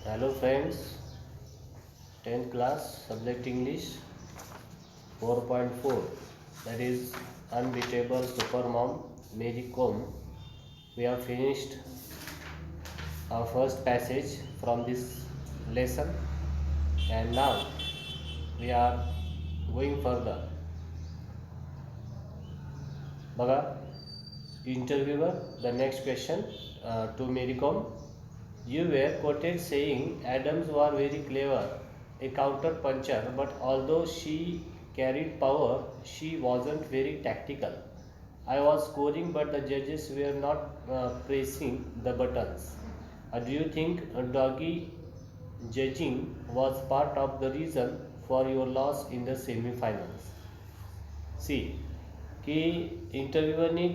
Hello friends, 10th class subject English 4.4, that is unbeatable supermom Mary Kom. We have finished our first passage from this lesson and now we are going further. Baga, interviewer, the next question to Mary Kom. You were quoted saying Adams was very clever, a counter puncher, but although she carried power, she wasn't very tactical. I was scoring, but the judges were not pressing the buttons. Do you think doggy judging was part of the reason for your loss in the semi-finals? सी की इंटरव्ह्यूअरनी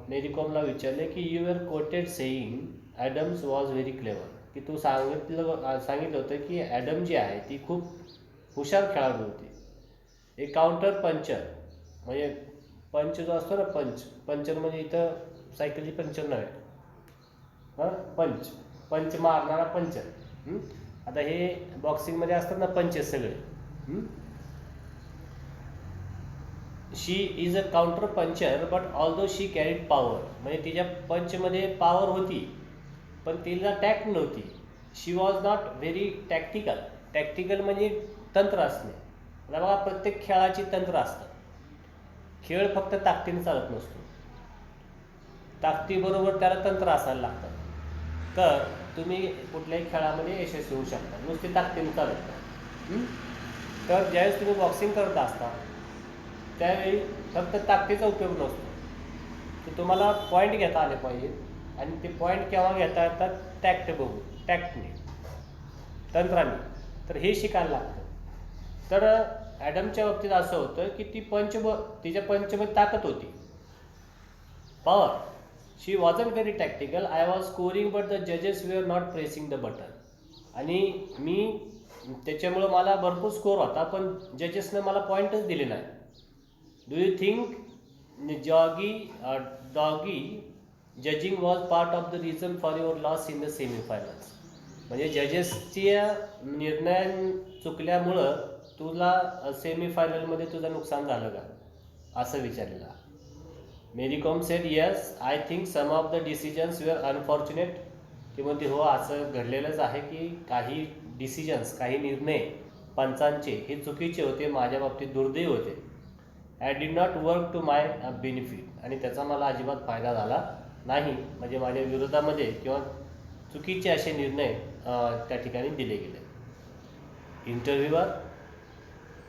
मेरी कॉमला विचारले की you are quoted saying Adams was very clever, की तू सांगितलं होतं की ॲडम जी आहे ती खूप हुशार खेळाडू होती. एक काउंटर पंचर म्हणजे पंच जो असतो ना, पंचर म्हणजे इथं सायकलची पंचर नव्हे, पंच पंच मारणारा पंचर. आता हे बॉक्सिंगमध्ये असतात ना पंचेस सगळे. She is a counter puncher but although she carried power, म्हणजे तिच्या पंचमध्ये पॉवर होती पण तिला टॅक्ट नव्हती. She was not very tactical. Tactical म्हणजे तंत्र असणे. आता बघा, प्रत्येक खेळाची तंत्र असतात. खेळ फक्त ताकदीने चालत नसतो, ताकदीबरोबर त्याला तंत्र असायला लागतात. तर तुम्ही कुठल्याही खेळामध्ये यशस्वी होऊ शकता, नुसती ताकदीने चालत नाही. तर ज्यावेळेस तुम्ही बॉक्सिंग करत असता त्यावेळी फक्त ताकदीचा उपयोग नसतो, तर तुम्हाला पॉईंट घेता आले पाहिजेत. आणि ते पॉईंट केव्हा घेता येतात? टॅक्ट बघू, टॅक्टने, तंत्राने. तर हे शिकायला लागतं. तर ॲडमच्या बाबतीत असं होतं की ती तिच्या पंचमध्ये ताकद होती, power. She wasn't very tactical. I was scoring but the जजेस we are not pressing the button. आणि त्याच्यामुळं मला भरपूर स्कोर होता पण जजेसनं मला पॉईंटच दिले नाही. Do you think doggy judging was part of the reason for your loss in the semi-finals? म्हणजे जजेसच्या निर्णय चुकल्यामुळं तुला सेमीफायनलमध्ये तुझं नुकसान झालं का, असं विचारलेलं. Mary Kom said yes, I think some of the decisions were unfortunate. ती म्हणते हो, असं घडलेलंच आहे की काही डिसिजन्स, काही निर्णय पंचांचे हे चुकीचे होते, माझ्या बाबतीत दुर्दैव होते. I did not work to my benefit. आणि त्याचा मला अजिबात फायदा झाला नाही, म्हणजे माझ्या विरोधामध्ये किंवा चुकीचे असे निर्णय त्या ठिकाणी दिले गेले. Interviewer,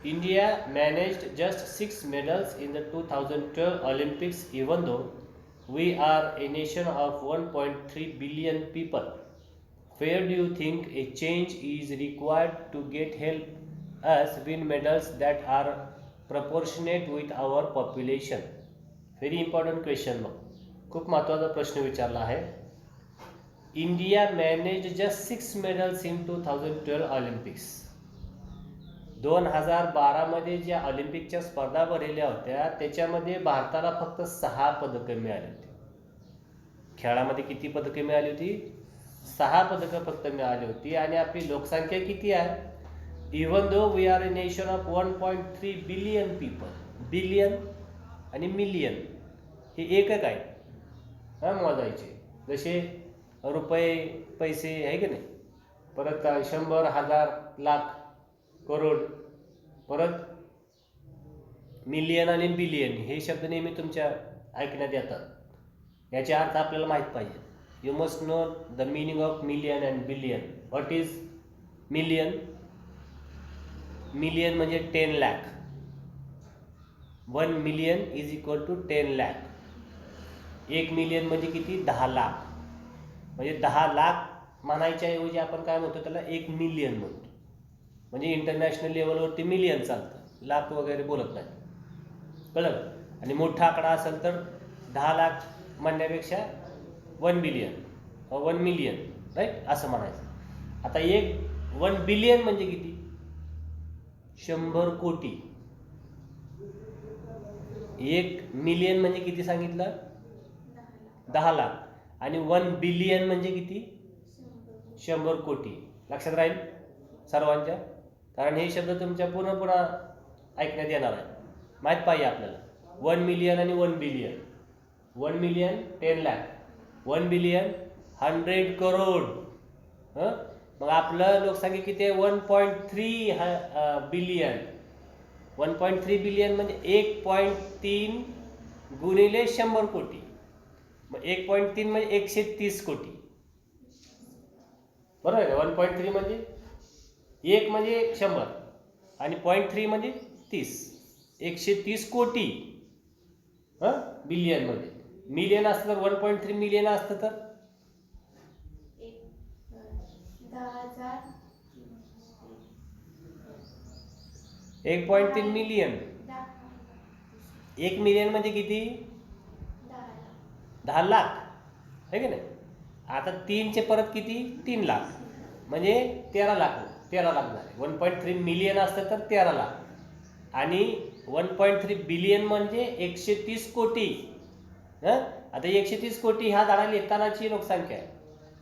India managed just 6 medals in the 2012 Olympics even though we are a nation of 1.3 billion people. Where do you think a change is required to help us win medals that are proportionate with our population? Very important question. मग खूप महत्त्वाचा प्रश्न विचारला आहे. India manage just 6 medals in 2012 Olympics. 2012मध्ये ज्या ऑलिम्पिकच्या स्पर्धा भरलेल्या होत्या त्याच्यामध्ये भारताला फक्त 6 पदकं मिळाली होती. खेळामध्ये किती पदकं मिळाली होती? 6 पदकं फक्त मिळाली होती. आणि आपली लोकसंख्या किती आहे? Even though we are a nation of 1.3 billion people. Billion आणि मिलियन हे एकक आहे मोजायचे. जसे रुपये, पैसे आहे की नाही, परत 100, 1000, लाख, करोड, परत मिलियन आणि बिलियन हे शब्द नेहमी तुमच्या ऐकण्यात येतात. याचे अर्थ आपल्याला माहीत पाहिजे. You must know the meaning of million and billion. What is million? Million म्हणजे 10 lakh. 1 million is equal to 10 lakh. 1 million म्हणजे किती? 10 लाख. म्हणजे 10 लाख म्हणायच्या ऐवजी आपण काय म्हणतो त्याला? 1 मिलियन म्हणतो. म्हणजे इंटरनॅशनल लेवलवरती मिलियन चालतं, लाख वगैरे बोलत नाही. कळलं? आणि मोठा आकडा असेल तर 10 लाख म्हणण्यापेक्षा 1 बिलियन, 1 मिलियन, राईट, असं म्हणायचं. आता 1 बिलियन म्हणजे किती? 100 कोटी. 1 मिलियन म्हणजे किती सांगितलं? 10 लाख. आणि 1 बिलियन म्हणजे किती? 100 कोटी. लक्षात राहील सर्वांच्या, कारण हे शब्द तुमच्या पुन्हा ऐकण्यात येणार आहे. माहीत पाहिजे आपल्याला 1 मिलियन आणि 1 billion. 1 million 10 lakh, 1 billion 100 crore. मग आपलं लोकसंख्या किती आहे? 1.3 बिलियन. 1.3 बिलियन म्हणजे 1.3 गुणिले 100 कोटी. मग 1.3 म्हणजे 130 कोटी, बरोबर आहे. 1.3 म्हणजे 1 म्हणजे 100 आणि 0.3 म्हणजे 30, 130 कोटी. बिलियन मध्ये. मिलियन असतं तर 1.3 मिलियन असतं तर 1.3 मिलियन. 1 मिलियन म्हणजे किती? 10 लाख आहे की नाही. आता 3चे परत किती? 3 लाख म्हणजे 13 लाख. 13 लाख झाले. 1.3 मिलियन असतं तर 13 लाख आणि 1.3 बिलियन म्हणजे 130 कोटी. आता 130 कोटी ह्या झाडाला येतानाची लोकसंख्या आहे.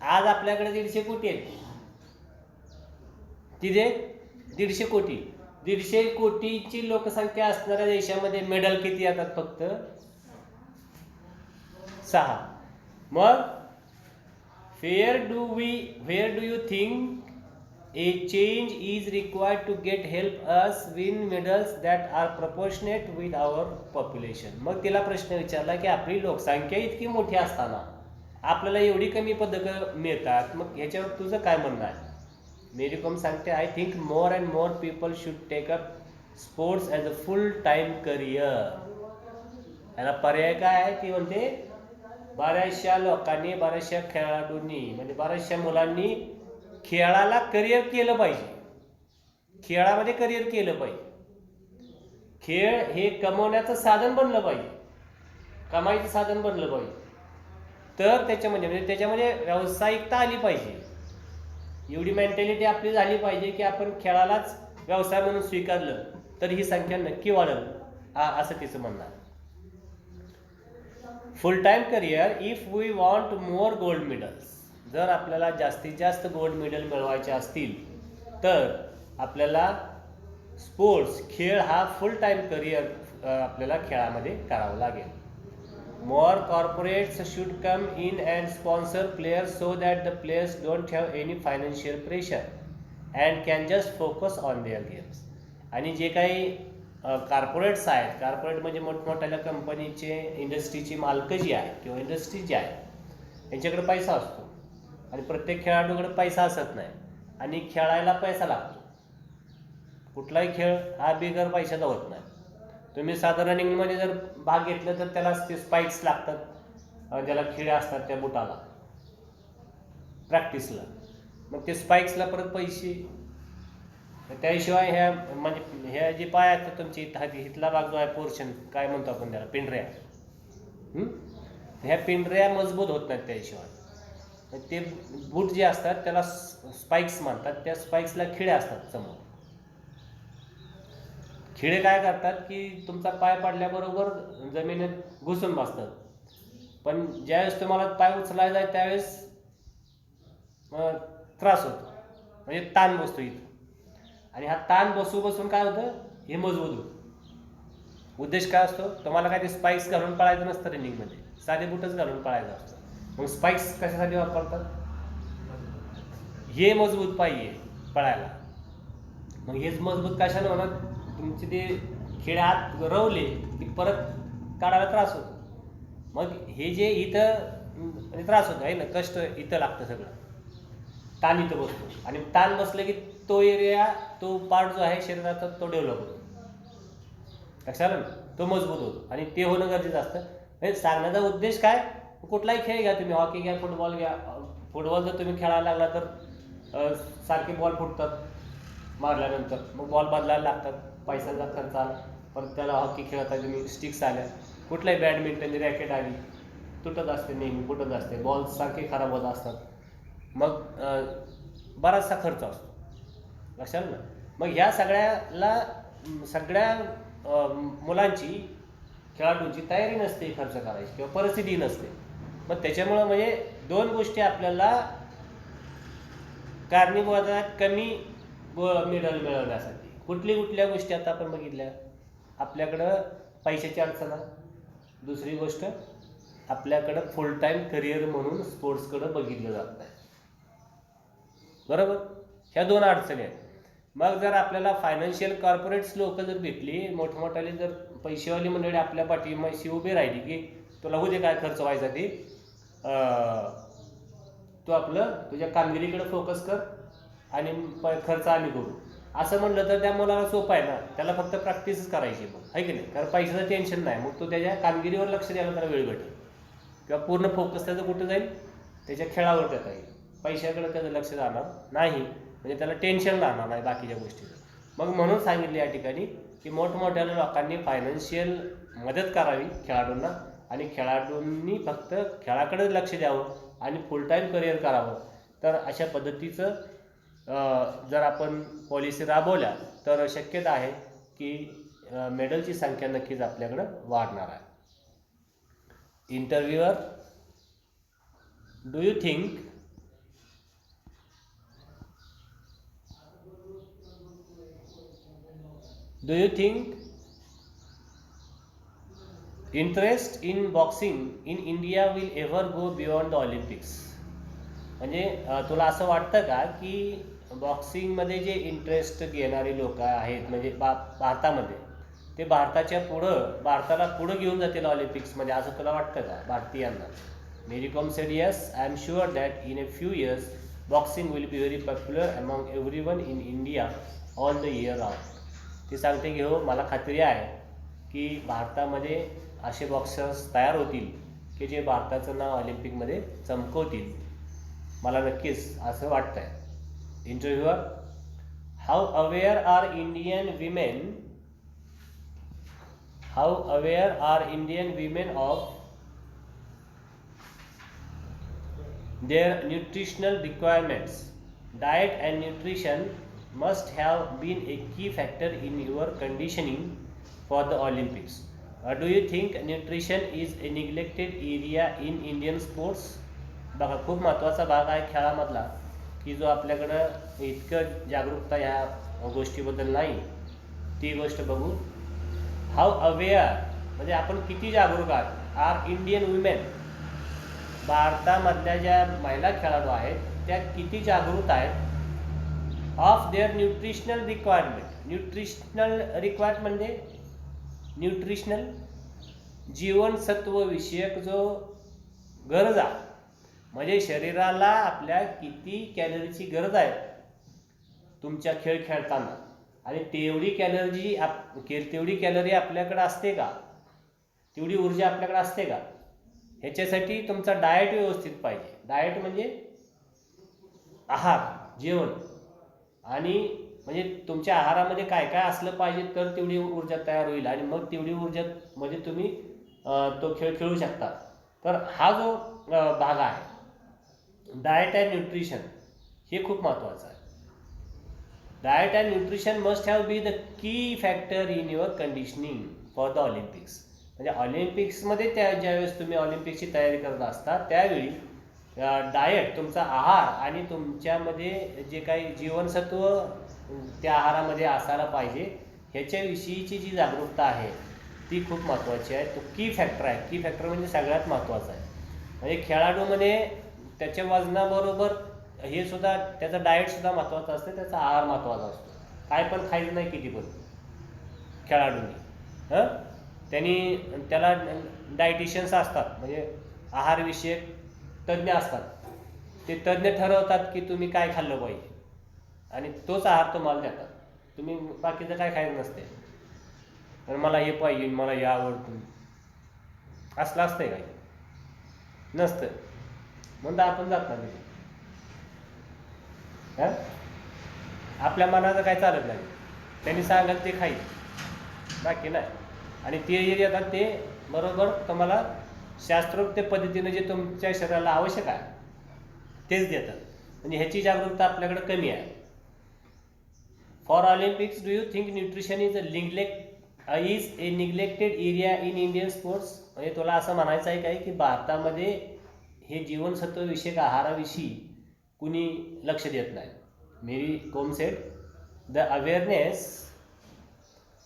आज आपल्याकडे 150 कोटी आहे. तिथे 150 कोटी. 150 कोटीची लोकसंख्या असणाऱ्या देशामध्ये मेडल किती येतात? फक्त 6. मग where do you think a change is required to get help us win medals that are proportionate with our population? मग तिला प्रश्न विचारला की आपली लोकसंख्या इतकी मोठी असताना आपल्याला एवढी कमी पदकं मिळतात, मग याच्यावर तुझं काय म्हणणं आहे? मेरी कॉम सांगते, I think more and more people should take up sports as a full time career. याला पर्याय काय आहे? ती म्हणते बऱ्याचशा लोकांनी, बऱ्याचशा खेळाडूंनी, म्हणजे बऱ्याचशा मुलांनी खेळाला करिअर केलं पाहिजे. खेळामध्ये करिअर केलं पाहिजे. खेळ हे कमवण्याचं साधन बनलं पाहिजे, कमाईचं साधन बनलं पाहिजे. तर त्याच्यामध्ये व्यावसायिकता आली पाहिजे. एवढी मेंटॅलिटी आपली झाली पाहिजे की आपण खेळालाच व्यवसाय म्हणून स्वीकारलं तर ही संख्या नक्की वाढेल, असं तिचं म्हणणं आहे. Full time career if we want more gold medals. जर आपल्याला जास्तीत जास्त गोल्ड मेडल मिळवायचे असतील तर आपल्याला स्पोर्ट्स, खेळ हा फुल टाईम करिअर आपल्याला खेळामध्ये करावं लागेल. More corporates should come in and sponsor players so that the players don't have any financial pressure and can just focus on their games. आणि जे काही कॉर्पोरेट्स आहेत, कॉर्पोरेट म्हणजे मोठमोठ्या कंपनीचे, इंडस्ट्रीची मालकं जी आहेत किंवा इंडस्ट्री जी आहे यांच्याकडे पैसा असतो आणि प्रत्येक खेळाडूकडे पैसा असत नाही आणि खेळायला पैसा लागतो. कुठलाही खेळ हा बिगर पैशाचा होत नाही. तुम्ही साधं रनिंगमध्ये जर भाग घेतला तर त्याला ते स्पाइक्स लागतात, ज्याला खिळे असतात त्या बुटाला प्रॅक्टिसला. मग ते स्पाइक्सला परत पैसे. त्याशिवाय ह्या जे पाय असतात तुमची, हितला भाग जो आहे पोर्शन, काय म्हणतो आपण त्याला, पिंढऱ्या, ह्या पिंढऱ्या मजबूत होत नाहीत त्याशिवाय. ते बूट जे असतात त्याला स्पाइक्स म्हणतात. त्या स्पाइक्सला खिळे असतात समोर. खिळे काय करतात की तुमचा पाय पडल्याबरोबर जमिनीत घुसून बसतात, पण ज्यावेळेस तुम्हाला पाय उचलायचा आहे त्यावेळेस त्रास होतो, म्हणजे ताण बसतो इथं. आणि हा ताण बसून काय होतं, हे मजबूत होतं. उद्देश काय असतो? तुम्हाला काय ते स्पाइक्स घालून पळायचं नसतं रनिंगमध्ये, साधे बुटच घालून पळायचं असतं. मग स्पाइक्स कशासाठी वापरतात? हे मजबूत पाहिजे पळायला. मग हेच मजबूत कशाने होणार? तुमचे ते खिळे हात रवले की परत काढायला त्रास होतो. मग हे जे इथं त्रास होतो आहे ना, कष्ट इथं लागतं सगळं, ताण इथं बसतो. आणि ताण बसलं की तो एरिया, तो पार्ट जो आहे शरीराचा तो डेव्हलप होतो. लक्षात आलं ना? तो मजबूत होतो आणि ते होणं गरजेचं असतं. म्हणजे सांगण्याचा उद्देश काय? कुठलाही खेळ घ्या तुम्ही, हॉकी घ्या, फुटबॉल घ्या. फुटबॉल जर तुम्ही खेळायला लागला तर सारखे बॉल फुटतात मारल्यानंतर, मग बॉल बदलायला लागतात, पैशाचा खर्च आला. परत त्याला हॉकी खेळता तुम्ही, स्टिक्स आल्या, कुठलाही बॅडमिंटनची रॅकेट आली, तुटत असते नेहमी, फुटत असते, बॉल सारखे खराब होत असतात, मग बराचसा खर्च असतो. लक्षात ना? मग ह्या सगळ्या मुलांची, खेळाडूंची तयारी नसते खर्च करायची किंवा परिस्थिती नसते. मग त्याच्यामुळं म्हणजे दोन गोष्टी आपल्याला कारणीभूत आहेत कमी मेडल मिळवण्यासाठी. कुठल्या गोष्टी आता आपण बघितल्या, आपल्याकडं पैशाची अडचण आहे. दुसरी गोष्ट, आपल्याकडं फुल टाईम करिअर म्हणून स्पोर्ट्सकडं बघितलं जात नाही. बरोबर, ह्या 2 अडचणी आहेत. मग जर आपल्याला फायनान्शियल कॉर्पोरेट्स लोक जर भेटली, मोठमोठाली जर पैसेवाली मंडळी आपल्या पाठीमाशी उभी राहिली की तुला होऊ दे काय खर्च व्हायचा ते, तू आपलं तुझ्या कामगिरीकडे फोकस कर आणि खर्च आम्ही करू, असं म्हणलं तर त्या मुलाला सोपं आहे ना. त्याला फक्त प्रॅक्टिसच करायची मग, आहे की नाही. कारण पैशाचं टेन्शन नाही, मग तो त्याच्या कामगिरीवर लक्ष द्यायला त्याला वेळ भेटेल, किंवा पूर्ण फोकस त्याचं कुठं जाईल, त्याच्या खेळावर देता येईल. पैशाकडे त्याचं लक्ष जाणार नाही, म्हणजे त्याला टेन्शन राहणार नाही बाकीच्या गोष्टीचं. मग म्हणून सांगितले या ठिकाणी की मोठमोठ्या लोकांनी फायनान्शियल मदत करावी खेळाडूंना, आणि खेळाडूंनी फक्त खेळाकडे लक्ष द्यावं आणि फुल टाईम करिअर करावं. तर अशा पद्धतीचं जर आपण पॉलिसी राबवल्या तर शक्यता आहे की मेडलची संख्या नक्कीच आपल्याकडं वाढणार आहे. इंटरव्ह्यूअर, do you think interest in boxing in India will ever go beyond the Olympics? म्हणजे तुला असं वाटतं का की बॉक्सिंगमध्ये जे इंटरेस्ट घेणारे लोक आहेत, म्हणजे भारतामध्ये, ते भारताला पुढं घेऊन जातील ऑलिम्पिक्समध्ये, असं तुला वाटतं का भारतीयांना? Mary Kom said yes, I am sure that in a few years boxing will be very popular among everyone in India all the year round. ती सांगते की हो, मला खात्री आहे की भारतामध्ये असे बॉक्सर्स तयार होतील की जे भारताचं नाव ऑलिम्पिकमध्ये चमकवतील. मला नक्कीच असं वाटतंय. Interviewer, how aware are Indian women of their nutritional requirements? Diet and nutrition must have been a key factor in your conditioning for the Olympics. Do you think nutrition is a neglected area in Indian sports? बघा, खूप महत्त्वाचा भाग आहे खेळामधला की जो आपल्याकडं इतकं जागरूकता ह्या गोष्टीबद्दल नाही. ती गोष्ट बघू. हाऊ अवेअर म्हणजे आपण किती जागरूक आहात. आर इंडियन वुमेन, भारतामधल्या ज्या महिला खेळाडू आहेत त्या किती जागृत आहेत ऑफ देअर न्यूट्रिशनल रिक्वायरमेंट. म्हणजे न्यूट्रिशनल जीवनसत्व विषयक जो गरज आहे, म्हणजे शरीराला आपल्या किती कॅलरीची गरज आहे तुमच्या खेळ खेळताना, आणि तेवढी कॅलरी आपल्याकडे असते का, तेवढी ऊर्जा आपल्याकडे असते का, ह्याच्यासाठी तुमचा डाएट व्यवस्थित पाहिजे. डाएट म्हणजे आहार, जेवण, आणि म्हणजे तुमच्या आहारामध्ये काय काय असलं पाहिजे तर तेवढी ऊर्जा तयार होईल, आणि मग तेवढी ऊर्जा म्हणजे तुम्ही तो खेळ खेळू शकता. तर हा जो भाग आहे डाएट अँड न्यूट्रिशन, हे खूप महत्त्वाचं आहे. Diet and nutrition must have be the key factor in your conditioning for the Olympics. म्हणजे ऑलिम्पिक्समध्ये ज्यावेळेस तुम्ही ऑलिम्पिक्सची तयारी करत असता त्यावेळी डाएट, तुमचा आहार, आणि तुमच्यामध्ये जे काही जीवनसत्व त्या आहारामध्ये असायला पाहिजे ह्याच्याविषयीची जी जागरूकता आहे ती खूप महत्त्वाची आहे. तो की फॅक्टर आहे. की फॅक्टर म्हणजे सगळ्यात महत्त्वाचा आहे. म्हणजे खेळाडूमध्ये त्याच्या वजनाबरोबर हे सुद्धा, त्याचं डाएटसुद्धा महत्त्वाचं असतं, त्याचा आहार महत्त्वाचा असतो. काय पण खायचं नाही किती पण खेळाडूंनी. त्याला डायटिशियन्स असतात, म्हणजे आहारविषयक तज्ज्ञ असतात. ते तज्ज्ञ ठरवतात की तुम्ही काय खाल्लं पाहिजे आणि तोच आहार तुम्हाला देतात. तुम्ही बाकीचं काय खायचं नसते, तर मला हे पाहिजे, मला हे आवडतं, असलं असतंय काय नसतं. म्हणून आपण जात नाही. आपल्या मनाचं काय चालत नाही, त्यांनी सांगत ते खाईल, बाकी नाही. आणि ते जे देतात ते बरोबर तुम्हाला शास्त्रोक्त पद्धतीने जे तुमच्या शरीराला आवश्यक आहे तेच देतात. म्हणजे ह्याची जागरूकता आपल्याकडे कमी आहे. For Olympics, do you think nutrition is a neglected area in Indian sports? म्हणजे तुला असं म्हणायचं आहे काय की भारतामध्ये हे जीवनसत्व विषयक आहाराविषयी कुणी लक्ष देत नाही. Mary Kom said the awareness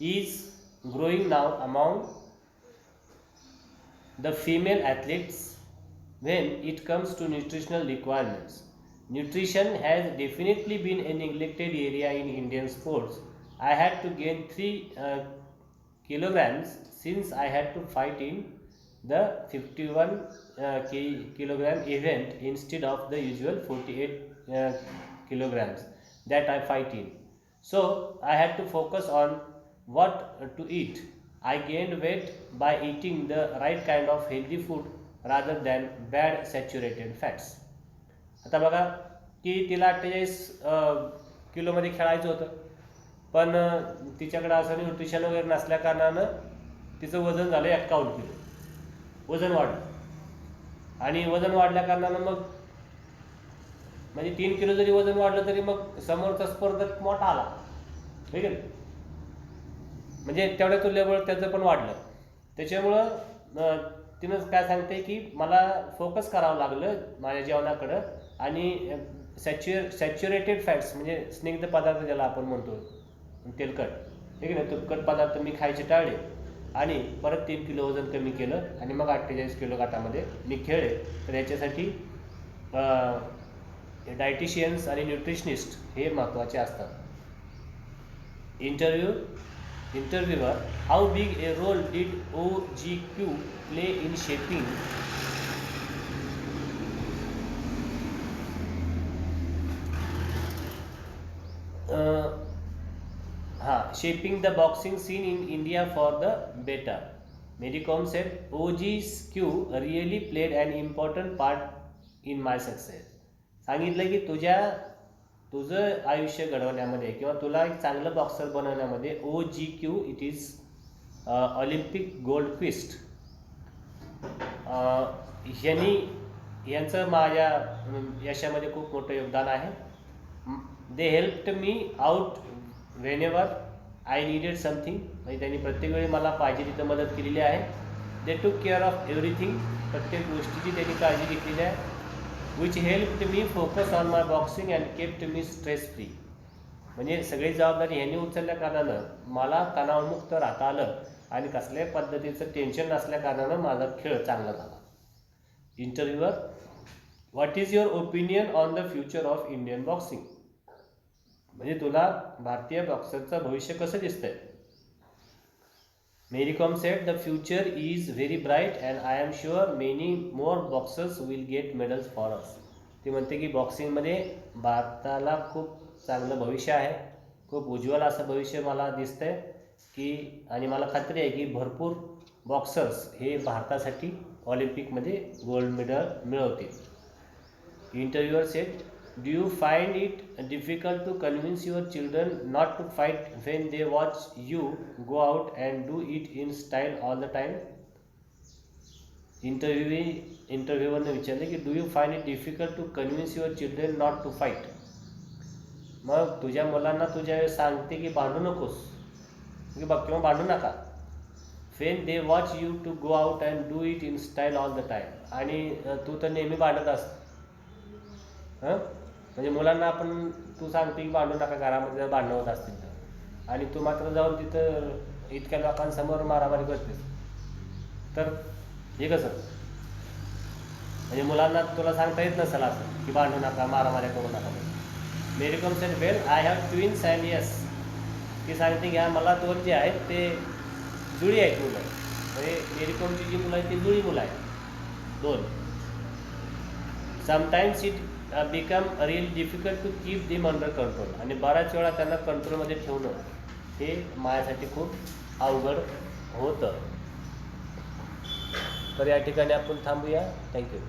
is growing now among the female athletes when it comes to nutritional requirements. Nutrition has definitely been a neglected area in Indian sports. I had to gain 3 kilograms since I had to fight in the 51 kilogram event instead of the usual 48 kilograms that I fight in. So I had to focus on what to eat. I gained weight by eating the right kind of healthy food rather than bad saturated fats. आता बघा की तिला 48 किलोमध्ये खेळायचं होतं, पण तिच्याकडे असं न्यूट्रिशन वगैरे नसल्या कारणानं तिचं वजन झालं 51 किलो. वजन वाढलं, आणि वजन वाढल्या कारणानं मग म्हणजे 3 किलो जरी वजन वाढलं तरी मग समोरचा स्पर्धक मोठा आला, ठीक आहे. म्हणजे तेवढ्या तुल्यबळ त्याचं पण वाढलं. त्याच्यामुळं तिनं काय सांगते की मला फोकस करावं लागलं माझ्या जेवणाकडं, आणि सॅच्युरेटेड फॅट्स म्हणजे स्निग्ध पदार्थ ज्याला आपण म्हणतो, तेलकट, ठीक आहे ना, तुपकट पदार्थ मी खायचे टाळले, आणि परत 3 किलो वजन कमी केलं, आणि मग 48 किलो गटामध्ये मी खेळले. तर याच्यासाठी डायटिशियन्स आणि न्यूट्रिशनिस्ट हे महत्त्वाचे असतात. Interviewer, how big a role did OGQ play in shaping shaping the boxing scene in India for the better? Mary Kom said, OGQ really played an important part in my success. सांगितलं की तुझं आयुष्य घडवण्यामध्ये किंवा तुला एक चांगलं boxer बनवण्यामध्ये OGQ it is Olympic gold quest यांचं माझ्या यशामध्ये खूप मोठं योगदान आहे. They helped me out whenever I needed something. म्हणजे त्यांनी प्रत्येक वेळी मला पाहिजे तिथं मदत केलेली आहे. दे टूक केअर ऑफ एव्हरीथिंग. प्रत्येक गोष्टीची त्यांनी काळजी घेतलेली आहे. which helped me focus on my boxing and kept me stress free. म्हणजे सगळी जबाबदारी ह्यांनी उचलल्या कारणानं मला तणावमुक्त राहता आलं, आणि कसल्याही पद्धतीचं टेन्शन नसल्या कारणानं माझा खेळ चांगला झाला. इंटरव्ह्यूअर, what is your opinion on the future of Indian boxing? म्हणजे तुला भारतीय बॉक्सरचं भविष्य कसं दिसतंय? Mary Kom said, the future is very bright and I am sure many more boxers will get medals for us. ती म्हणते की बॉक्सिंगमध्ये भारताला खूप चांगलं भविष्य आहे, खूप उज्ज्वल असं भविष्य मला दिसतंय की, आणि मला खात्री आहे की भरपूर बॉक्सर्स हे भारतासाठी ऑलिम्पिकमध्ये गोल्ड मेडल मिळवतील. Interviewer said, do you find it difficult to convince your children not to fight when they watch you go out and do it in style all the time? इंटरव्ह्यूवरने विचारले की do you find it difficult to convince your children not to fight? मग तुझ्या मुलांना तुझ्या वेळेस सांगते की भांडू नकोस किंवा भांडू नका. When they watch you to go out and do it in style all the time. आणि तू तर नेहमी भांडत असत. म्हणजे मुलांना आपण तू सांगते की भांडू नका, घरामध्ये भांडणं होत असतील तर, आणि तू मात्र जाऊन तिथं इतक्या लोकांसमोर मारामारी करतेस, तर हे कसं? म्हणजे मुलांना तुला सांगता येत नसेल असं की भांडू नका, मारामाऱ्या करू नका. Mary Kom said, well I have twins and yes. ती सांगते की मला 2 जे आहेत ते जुळी आहेत मुलं. म्हणजे मेरी कोमची जी मुलं आहेत ती जुळी मुलं आहेत 2. Sometimes it become really difficult to keep them under control. आणि बऱ्याच वेळा त्यांना कंट्रोलमध्ये ठेवणं हे माझ्यासाठी खूप अवघड होतं. तर या ठिकाणी आपण थांबूया. थँक्यू.